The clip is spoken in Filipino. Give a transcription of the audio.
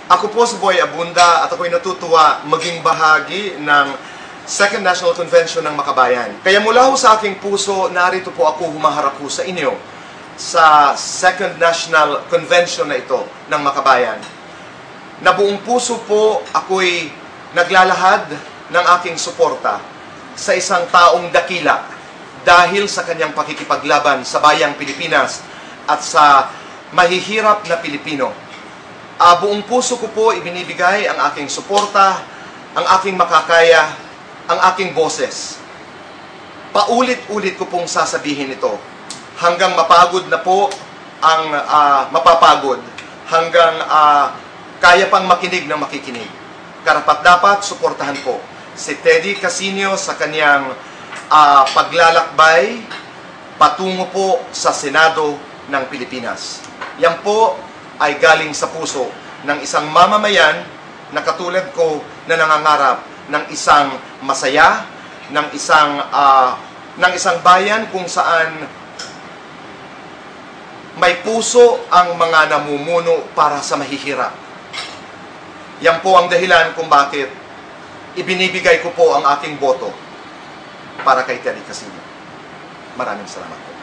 Ako po si Boy Abunda at ako'y natutuwa maging bahagi ng Second National Convention ng Makabayan. Kaya mula ho sa aking puso, narito po ako humaharap ho sa inyo sa Second National Convention na ito ng Makabayan. Na buong puso po ako'y naglalahad ng aking suporta sa isang taong dakila dahil sa kanyang pakikipaglaban sa bayang Pilipinas at sa mahihirap na Pilipino. Buong puso ko po ibinibigay ang aking suporta, ang aking makakaya, ang aking boses. Paulit-ulit ko pong sasabihin ito hanggang mapagod na po ang mapapagod, hanggang kaya pang makinig ng makikinig. Karapat-dapat suportahan po si Teddy Casino sa kanyang paglalakbay patungo po sa Senado ng Pilipinas. Yan po ay galing sa puso ng isang mamamayan na katulad ko na nangangarap ng isang masaya, ng isang bayan kung saan may puso ang mga namumuno para sa mahihirap. Yan po ang dahilan kung bakit ibinibigay ko po ang aking boto para kay Teddy Casino. Maraming salamat po.